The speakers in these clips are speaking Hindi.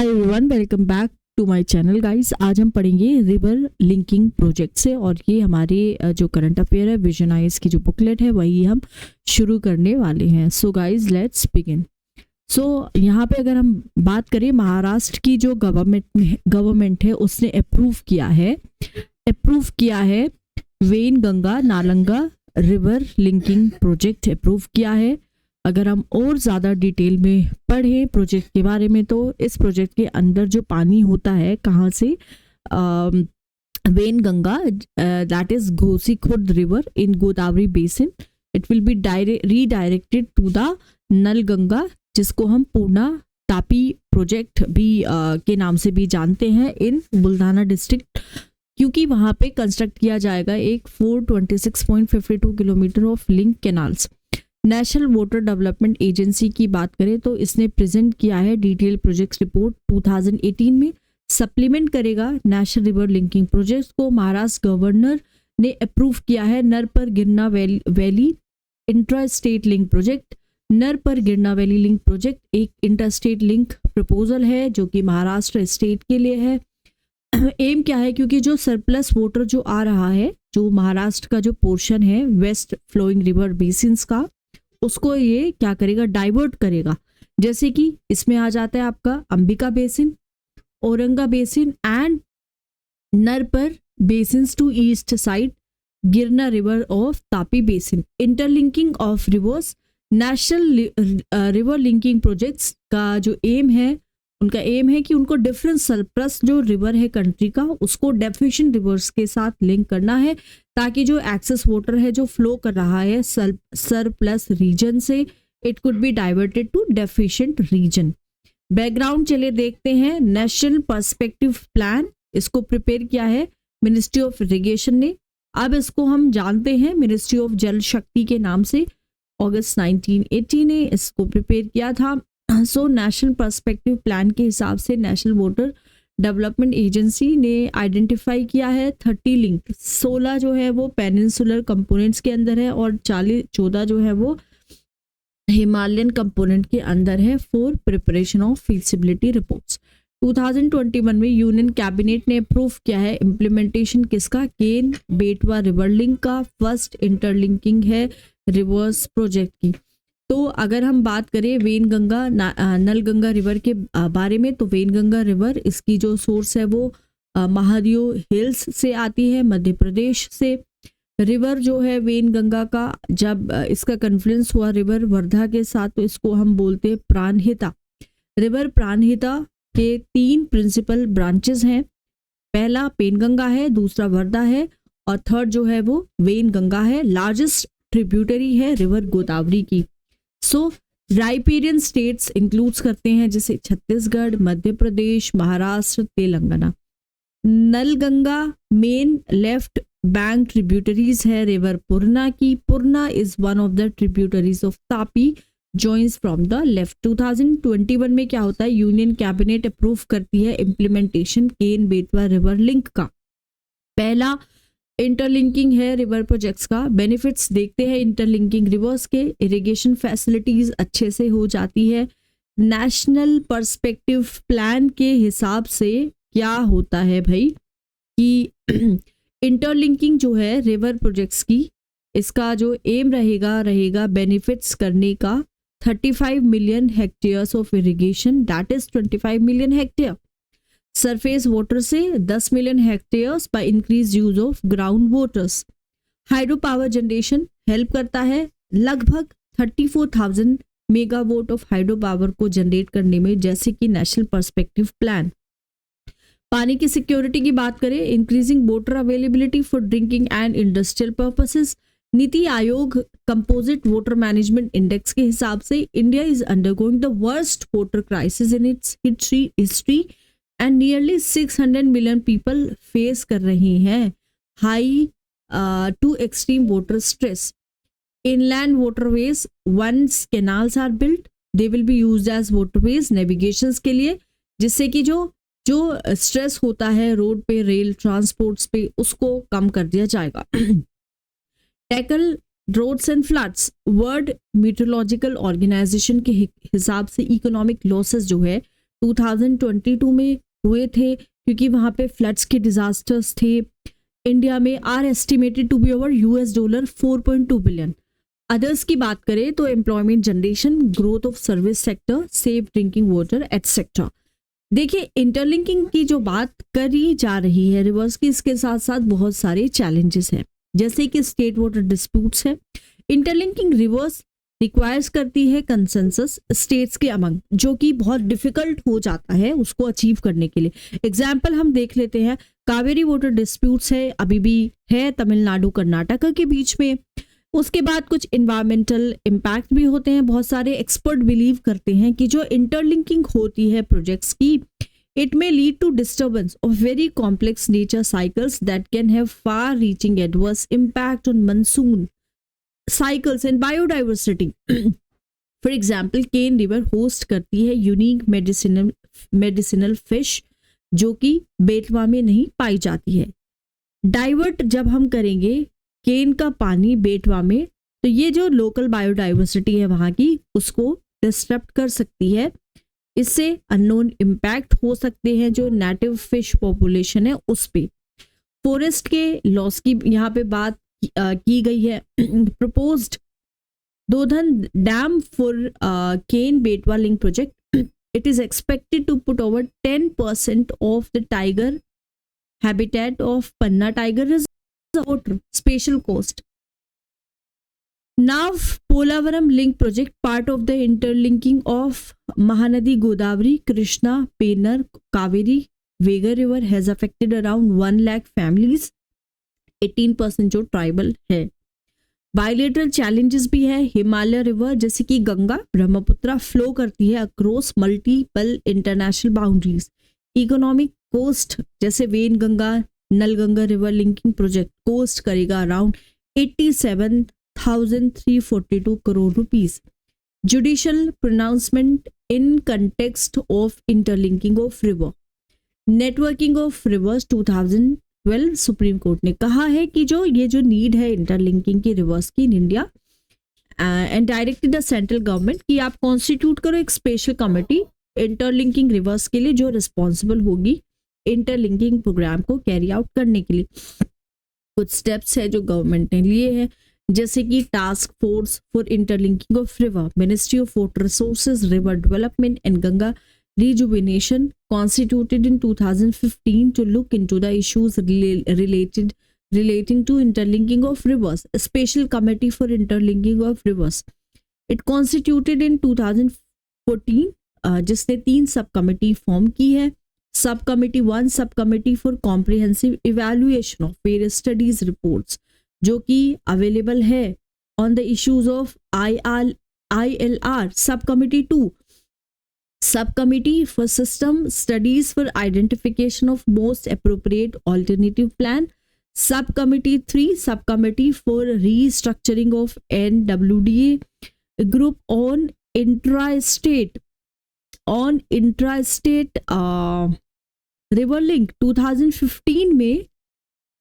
Hi everyone, welcome back to my channel guys. आज हम पढ़ेंगे रिवर लिंकिंग प्रोजेक्ट से और ये हमारे जो करंट अफेयर है विजनाइज की जो बुकलेट है वही हम शुरू करने वाले हैं। So guys let's begin. So यहाँ पे अगर हम बात करें महाराष्ट्र की जो गवर्नमेंट है उसने अप्रूव किया है Wainganga Nalanda river linking project approve किया है। अगर हम और ज़्यादा डिटेल में पढ़ें प्रोजेक्ट के बारे में तो इस प्रोजेक्ट के अंदर जो पानी होता है कहाँ से, Wainganga that is Ghosi Khurd river in Godavari basin, it will be redirected to the Nalganga जिसको हम पूर्णा तापी प्रोजेक्ट भी के नाम से भी जानते हैं इन बुल्ढाना डिस्ट्रिक्ट, क्योंकि वहाँ पे कंस्ट्रक्ट किया जाएगा एक 426.52 kilometre of link canals. National water development agency की बात करें तो इसने प्रेजेंट किया है डिटेल प्रोजेक्ट रिपोर्ट 2018 में, सप्लीमेंट करेगा नेशनल रिवर लिंकिंग प्रोजेक्ट को। महाराष्ट्र गवर्नर ने अप्रूव किया है नर पर गिरना valley intra state link project. नर पर गिरना वैली लिंक प्रोजेक्ट एक इंटर स्टेट लिंक प्रपोजल है जो कि महाराष्ट्र स्टेट के लिए है। एम क्या है, क्योंकि जो सरप्लस वाटर जो आ रहा है, जो महाराष्ट्र का जो पोर्शन है वेस्ट फ्लोइंग रिवर बेसिन्स का, उसको ये क्या करेगा, डाइवर्ट करेगा। जैसे कि इसमें आ जाता है आपका Ambika basin, Auranga basin and Narpar basins to east side, Girna river of Tapi basin. Interlinking of rivers, national river linking projects का जो एम है, उनका एम है कि उनको डिफरेंट सरप्लस जो रिवर है कंट्री का उसको डेफिशिएंट रिवर्स के साथ लिंक करना है, ताकि जो एक्सेस वाटर है जो फ्लो कर रहा है सरप्लस रीजन से, it could be diverted to deficient region. Background चलिए देखते हैं। नेशनल पर्सपेक्टिव प्लान, इसको प्रिपेयर किया है मिनिस्ट्री ऑफ इरिगेशन ने। अब इसको हम जानते हैं मिनिस्ट्री ऑफ जल शक्ति के नाम से। अगस्त 1980 ने इसको प्रिपेयर किया था। सो नेशनल पर्सपेक्टिव प्लान के हिसाब से नेशनल वाटर डेवलपमेंट एजेंसी ने आइडेंटिफाई किया है 30 लिंक, 16 जो है वो पेनिनसुलर कंपोनेंट्स के अंदर है और 14 जो है वो हिमालयन कंपोनेंट के अंदर है for preparation of feasibility reports. 2021 में यूनियन कैबिनेट ने अप्रूव किया है इम्प्लीमेंटेशन किसका, केन बेटवा रिवर लिंक का। फर्स्ट इंटरलिंकिंग है रिवर्स प्रोजेक्ट की। तो अगर हम बात करें वेनगंगा नलगंगा रिवर के बारे में, तो वेनगंगा रिवर इसकी जो सोर्स है वो महादेव हिल्स से आती है, मध्य प्रदेश से। रिवर जो है वेनगंगा का जब इसका कन्फ्लुएंस हुआ रिवर वर्धा के साथ तो इसको हम बोलते हैं प्राणहिता। रिवर प्राणहिता के 3 प्रिंसिपल ब्रांचेस हैं, पहला पेनगंगा है, दूसरा वर्धा है और थर्ड जो है वो वेनगंगा है। लार्जेस्ट ट्रिब्यूटरी है रिवर गोदावरी की। सो राइपेरियन स्टेट्स इंक्लूड्स करते हैं जैसे Chhattisgarh, Madhya Pradesh, Maharashtra, Telangana. Nalganga main left bank tributaries है रिवर पूर्णा की। Purna is one of the tributaries of Tapi, joins from the left. 2021 में क्या होता है, यूनियन कैबिनेट अप्रूव करती है implementation Ken Betwa river link का। पहला इंटरलिंकिंग है रिवर प्रोजेक्ट्स का। बेनिफिट्स देखते हैं इंटरलिंकिंग रिवर्स के, इरिगेशन फैसिलिटीज अच्छे से हो जाती है। नेशनल पर्सपेक्टिव प्लान के हिसाब से क्या होता है भाई कि इंटरलिंकिंग जो है रिवर प्रोजेक्ट्स की, इसका जो एम रहेगा बेनिफिट्स करने का 35 million hectares of irrigation, that is 25 million hectare. Surface water से 10 million hectares by increase use of ground waters. Hydro power generation help करता है, लगभग 34,000 मेगावाट ऑफ हाइड्रो पावर को जनरेट करने में, जैसे कि नेशनल पर्सपेक्टिव प्लान। पानी की सिक्योरिटी की बात करें, increasing water availability for drinking and industrial purposes. NITI Aayog composite water management index के हिसाब से India is undergoing the worst water crisis in its history and nearly 600 million people face कर रही हैं high to extreme water stress. Inland waterways, once canals are built they will be used as waterways navigations के लिए, जिससे कि जो स्ट्रेस होता है रोड पे, रेल ट्रांसपोर्ट्स पे, उसको कम कर दिया जाएगा। Tackle droughts and floods, world meteorological organization के हिसाब से इकोनॉमिक लॉसेस जो है 2022 में हुए थे, क्योंकि वहाँ पे फ्लड्स के डिजास्टर्स थे। इंडिया में are estimated to be over $4.2 billion. Others की बात करें तो employment generation, growth of service sector, safe drinking water etcetera. देखिए, इंटरलिंकिंग की जो बात करी जा रही है रिवर्स की, इसके साथ साथ बहुत सारे चैलेंजेस हैं, जैसे कि स्टेट वाटर डिस्प्यूट्स है। इंटरलिंकिंग रिवर्स रिक्वायर्स करती है कंसेंसस स्टेट्स के अमंग, जो कि बहुत डिफिकल्ट हो जाता है उसको अचीव करने के लिए। एग्जाम्पल हम देख लेते हैं, कावेरी वाटर डिस्प्यूट्स है, अभी भी है तमिलनाडु कर्नाटक के बीच में। उसके बाद कुछ इन्वायरमेंटल इम्पैक्ट भी होते हैं। बहुत सारे एक्सपर्ट बिलीव करते हैं कि जो इंटरलिंकिंग होती है प्रोजेक्ट्स की, it may lead to disturbance of very complex nature cycles that can have far reaching adverse impact on monsoon cycles and biodiversity. For example, Ken river host करती है यूनिक मेडिसिनल फिश जो कि बेतवा में नहीं पाई जाती है। डाइवर्ट जब हम करेंगे केन का पानी बेतवा में, तो ये जो लोकल बायोडाइवर्सिटी है वहाँ की, उसको डिस्टर्ब कर सकती है। इससे अननोन इम्पैक्ट हो सकते हैं जो नेटिव फिश पॉपुलेशन है उस पे। फॉरेस्ट के लॉस की यहाँ पे बात की गई है। Proposed Daudhan dam for Ken Betwa link project, it is expected to put over 10% of the tiger habitat of Panna tiger reserve special cost. Now Polavaram link project, part of the interlinking of Mahanadi Godavari, Krishna, Pennar, Kaveri, Vaigai river has affected around 1 lakh families, 18% जो ट्राइबल है। बायलेटरल चैलेंजेस भी है। हिमालय रिवर जैसे कि गंगा, ब्रह्मपुत्र फ्लो करती है across multiple international boundaries. Economic cost जैसे Wainganga, Nalganga river linking project cost करेगा around 87,342 crore rupees. Judicial pronouncement in context of interlinking of river, networking of rivers 2012 supreme court ने कहा है कि जो नीड है इंटरलिंकिंग की रिवर्स की in India, and directed the central government कि आप कॉन्स्टिट्यूट करो एक स्पेशल कमेटी इंटरलिंकिंग रिवर्स के लिए, जो रिस्पॉन्सिबल होगी इंटरलिंकिंग प्रोग्राम को कैरी आउट करने के लिए। कुछ स्टेप्स है जो गवर्नमेंट ने लिए हैं, जैसे कि task force for interlinking of river, ministry of water resources, river development and Ganga rejuvenation, constituted in 2015 to look into the issues relating to interlinking of rivers, a special committee for interlinking of rivers. It constituted in 2014, जिसने 3 सब कमेटी फॉर्म की है। Sub committee 1, sub committee for comprehensive evaluation of various studies reports, जो कि अवेलेबल है on the issues of ILR। Sub committee 2, Subcommittee for System Studies for Identification of Most Appropriate Alternative Plan. Subcommittee 3, Subcommittee for Restructuring of NWDA Group on Intrastate River Link। 2015 में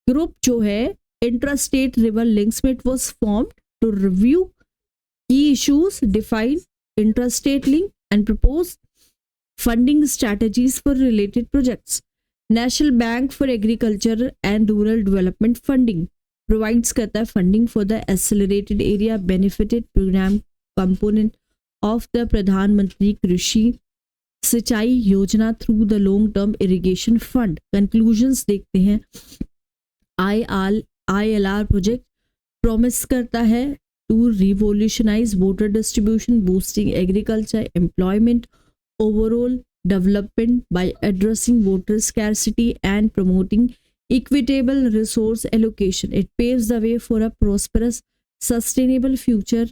ग्रुप जो है इंट्रास्टेट रिवर लिंक्स में, it was formed to review key issues, define intrastate link and propose funding strategies for related projects. National Bank for Agriculture and Rural Development Funding provides करता है funding for the Accelerated Area Benefited Program component of the प्रधानमंत्री कृषि सिंचाई योजना through the Long Term Irrigation Fund। Conclusions देखते हैं। ILR project promise करता है to revolutionize water distribution, boosting agriculture, employment, overall development by addressing water scarcity and promoting equitable resource allocation. It paves the way for a prosperous, sustainable future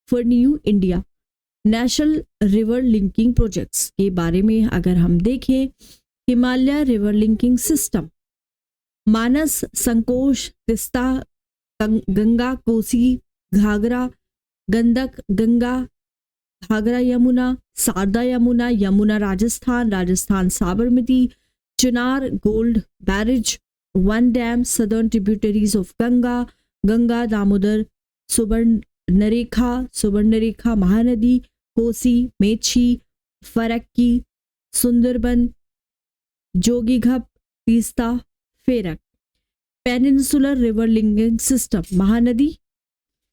for New India. National River Linking Projects के बारे में अगर हम देखें, Himalaya river linking system, Manas, Sankosh, Teesta, Ganga, Kosi, Ghaghara, Gandak, Ganga, Ghaghara Yamuna, Sarda Yamuna, Yamuna Rajasthan, Rajasthan Sabarmati, Chunar, gold barrage, one dam, southern tributaries of Ganga, Ganga Damodar, Subarnarekha, Mahanadi, Kosi, Mechi, Farakka, Sundarban, Jogighat, Teesta, Farakka. Peninsular river linking system, Mahanadi,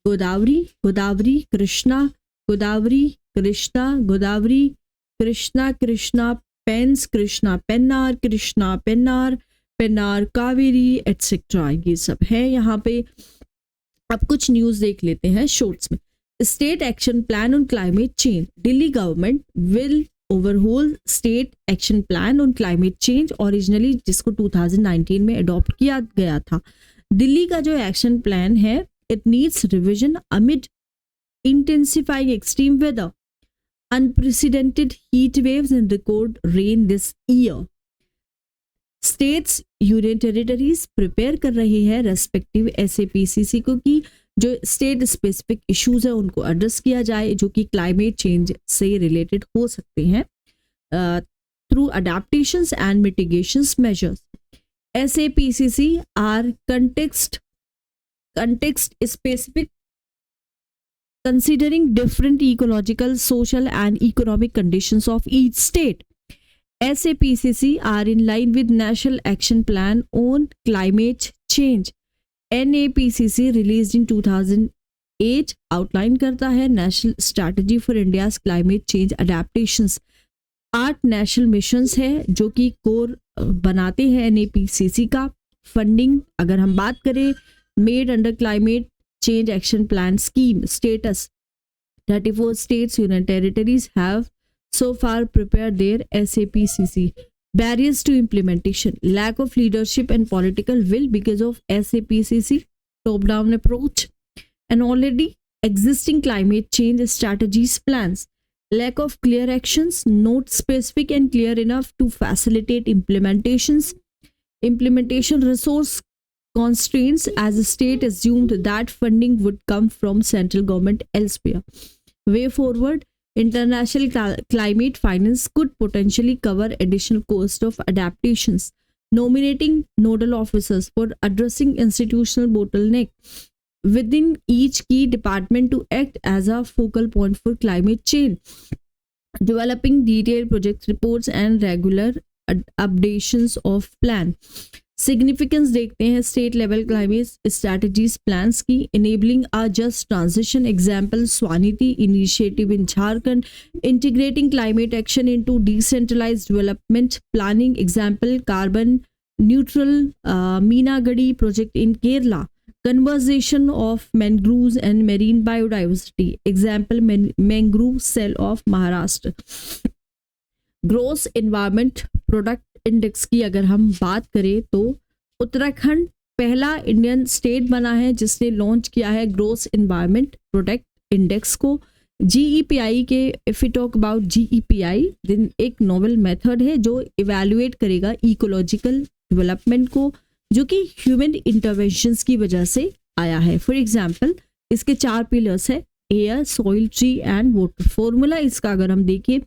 Godavari, Godavari Krishna, Godavari Krishna, Godavari Krishna, Krishna Pennar, Krishna Pennar, Krishna Pennar, Pennar Kaveri etcetera, ये सब है यहाँ पे। अब कुछ न्यूज़ देख लेते हैं शॉर्ट्स में। State action plan on climate change, Delhi government will overhaul state action plan on climate change, originally जिसको 2019 में अडॉप्ट किया गया था। दिल्ली का जो एक्शन प्लान है, it needs revision amid intensifying extreme weather, unprecedented heat waves and record rain this year. States, union territories prepare कर रही है रेस्पेक्टिव SAPCC को कि जो स्टेट स्पेसिफिक इश्यूज है उनको एड्रेस किया जाए जो कि क्लाइमेट चेंज से रिलेटेड हो सकते हैं through adaptations and mitigations measures. SAPCC are context specific, considering different ecological, social and economic conditions of each state. SAPCC are in line with National Action Plan on Climate Change. NAPCC released in 2008 outline करता है National Strategy for India's Climate Change Adaptations। 8 national missions है जो कि कोर बनाते हैं NAPCC का। फंडिंग अगर हम बात करें, made under climate Change Action Plan Scheme status, 34 states, union territories have so far prepared their SAPCC. Barriers to implementation, lack of leadership and political will because of SAPCC top-down approach and already existing climate change strategies plans, lack of clear actions, not specific and clear enough to facilitate implementation resource constraints as the state assumed that funding would come from central government elsewhere. Way forward, international climate finance could potentially cover additional cost of adaptations, nominating nodal officers for addressing institutional bottleneck within each key department to act as a focal point for climate change, developing detailed project reports and regular updations of plan. Significance देखते हैं state level climate strategies plans की। Enabling a just transition, example Swaniti initiative in Jharkhand, integrating climate action into decentralised development planning, example carbon neutral Meenangadi project in Kerala, conservation of mangroves and marine biodiversity, example mangrove cell of Maharashtra। Gross environment product index की अगर हम बात करें तो उत्तराखंड पहला इंडियन स्टेट बना है जिसने लॉन्च किया है ग्रोस एनवायरमेंट प्रोडक्ट इंडेक्स को। GEPI के if you talk about GEPI then एक नोवेल मेथड है जो इवैल्यूएट करेगा इकोलॉजिकल डेवलपमेंट को जो कि ह्यूमन इंटरवेंशंस की वजह से आया है। फॉर एग्जांपल इसके 4 पिलर्स है, air, soil, tree and water. Formula इसका अगर हम देखें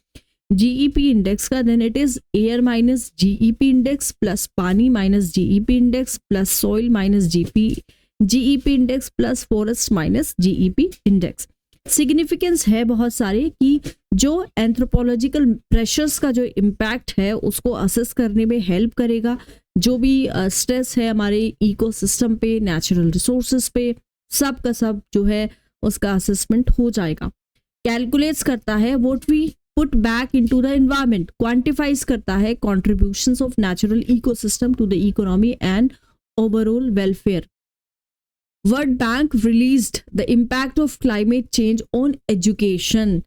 GEP इंडेक्स का, then it is air minus GEP index plus pani minus GEP index plus soil minus GEP index plus forest minus GEP index. Significance है बहुत सारे कि जो एंथ्रोपोलॉजिकल प्रेशर्स का जो इम्पैक्ट है उसको असेस करने में हेल्प करेगा। जो भी स्ट्रेस है हमारे इकोसिस्टम पे, नेचुरल रिसोर्सेज पे, सब का सब जो है उसका असेसमेंट हो जाएगा। कैलकुलेट्स करता है what we put back into the environment, quantifies करता है contributions of natural ecosystem to the economy and overall welfare. World bank released the impact of climate change on education,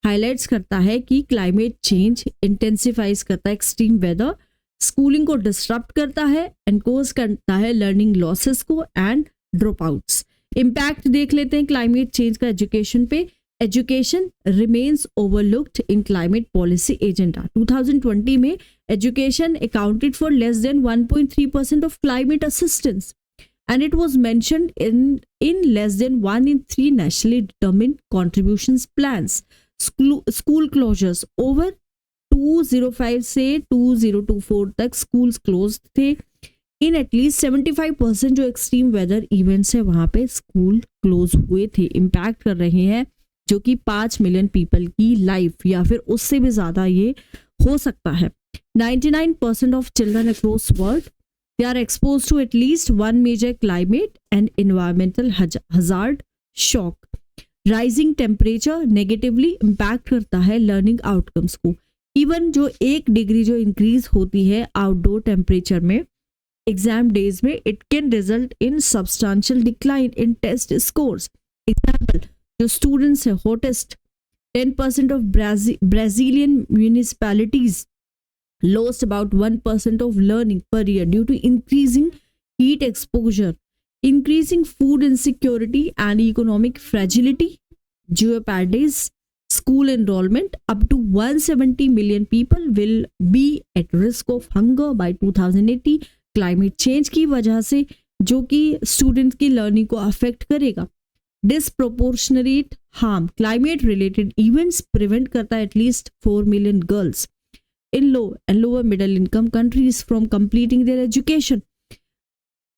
highlights करता है कि क्लाइमेट चेंज इंटेंसिफाइज करता है एक्सट्रीम वेदर, स्कूलिंग को डिस्टर्ब करता है, एनकोज करता है लर्निंग लॉसेस को एंड ड्रॉप आउट्स। इम्पैक्ट देख लेते हैं क्लाइमेट चेंज का एजुकेशन पे। एजुकेशन रिमेन्स ओवरलुक्ड इन क्लाइमेट पॉलिसी एजेंडा। 2020 में education accounted for less than 1.3% of climate assistance and it was mentioned in less than 1 in 3 nationally determined contributions plans. School closures over 2005 से 2024 तक schools closed थे। In at least 75% जो extreme weather events है वहाँ पे school close हुए थे। impact कर रहे हैं जो कि 5 मिलियन पीपल की लाइफ या फिर उससे भी ज़्यादा ये हो सकता है। 99% of children across world they are exposed to at least one major climate and environmental hazard shock. Rising temperature negatively impact करता है लर्निंग आउटकम्स को। इवन जो 1 डिग्री जो इंक्रीज होती है आउटडोर टेम्परेचर में एग्जाम डेज में, it can result in substantial decline in test scores. Example, जो स्टूडेंट्स है hottest 10% of Brazilian municipalities lost about 1% of learning per year due to increasing heat exposure, increasing food insecurity and economic fragility jeopardize school enrollment. Up to 170 million people will be at risk of hunger by 2080 climate change की वजह से, जो कि स्टूडेंट्स की लर्निंग को अफेक्ट करेगा। Disproportionate harm, climate related events prevent करता है at least 4 million girls in low and lower middle income countries from completing their education.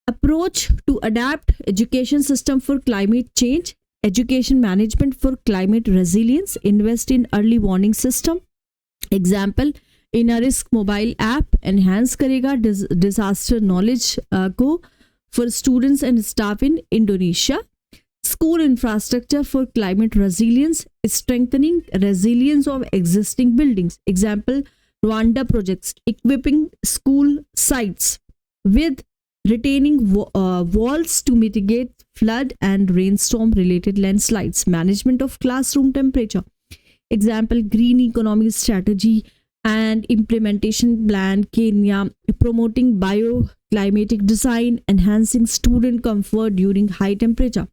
Approach to adapt education system for climate change, education management for climate resilience, invest in early warning system. Example, INARISK mobile app enhance करेगा disaster knowledge को for students and staff in Indonesia. School infrastructure for climate resilience, strengthening resilience of existing buildings. Example, Rwanda projects equipping school sites with retaining walls to mitigate flood and rainstorm related landslides. Management of classroom temperature. Example, green economy strategy and implementation plan Kenya, promoting bioclimatic design, enhancing student comfort during high temperature.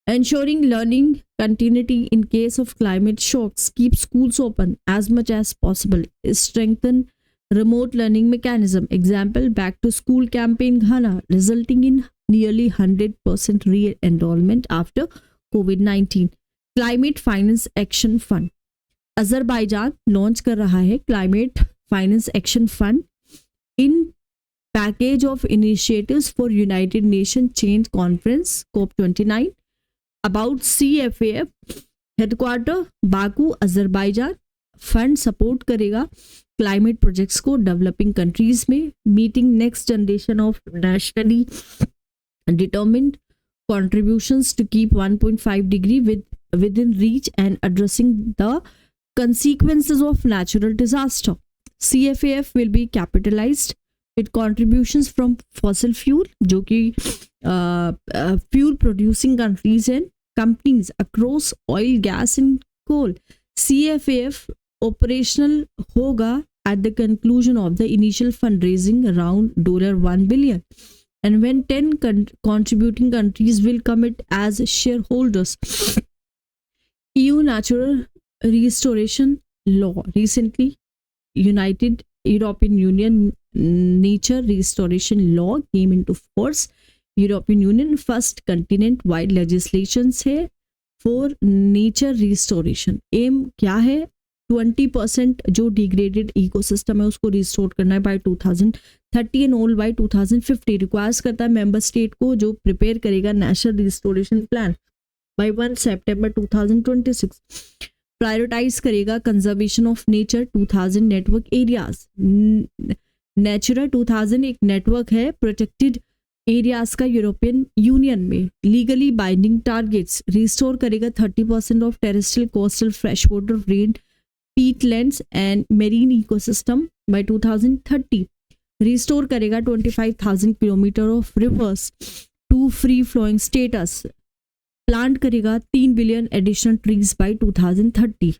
Ensuring learning continuity in case of climate shocks, keep schools open as much as possible, strengthen remote learning mechanism. Example, back to school campaign Ghana, resulting in nearly 100% re-enrollment after COVID-19. Climate Finance Action Fund. Azerbaijan launch कर रहा है climate finance action fund in package of initiatives for United nation change conference COP29 about CFAF headquarter Baku Azerbaijan. Fund support करेगा क्लाइमेट प्रोजेक्ट्स को डेवलपिंग कंट्रीज में, meeting next generation of nationally determined contributions to keep 1.5 degree within reach and addressing the consequences of natural disaster. CFAF will be capitalized with contributions from fossil fuel, जो कि fuel producing countries and companies across oil, gas and coal. CFAF operational होगा at the conclusion of the initial fundraising around $1 billion. And when 10 contributing countries will commit as shareholders. EU Natural Restoration Law. Recently, United European Union Nature Restoration Law came into force. European Union first continent-wide legislation है for nature restoration. Aim क्या है? 20% जो डिग्रेडेड इकोसिस्टम है उसको रिस्टोर करना है by 2030 and all by 2050। Requires करता है मेंबर स्टेट को जो प्रिपेयर करेगा नेशनल रिस्टोरेशन प्लान बाय 1 सितंबर 2026। प्रायोरिटाइज करेगा conservation of nature 2000 network areas. Natura 2000 एक नेटवर्क है प्रोटेक्टेड एरियाज का यूरोपियन यूनियन में। लीगली बाइंडिंग टारगेट्स, रिस्टोर करेगा 30% of terrestrial coastal fresh water rain peatlands and marine ecosystem by 2030. Restore करेगा 25,000 kilometre of rivers to free flowing status. Plant करेगा 3 billion additional trees by 2030।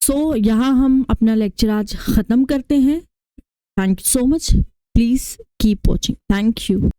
So यहाँ हम अपना लेक्चर आज ख़त्म करते हैं। Thank you so much. Please keep watching. Thank you.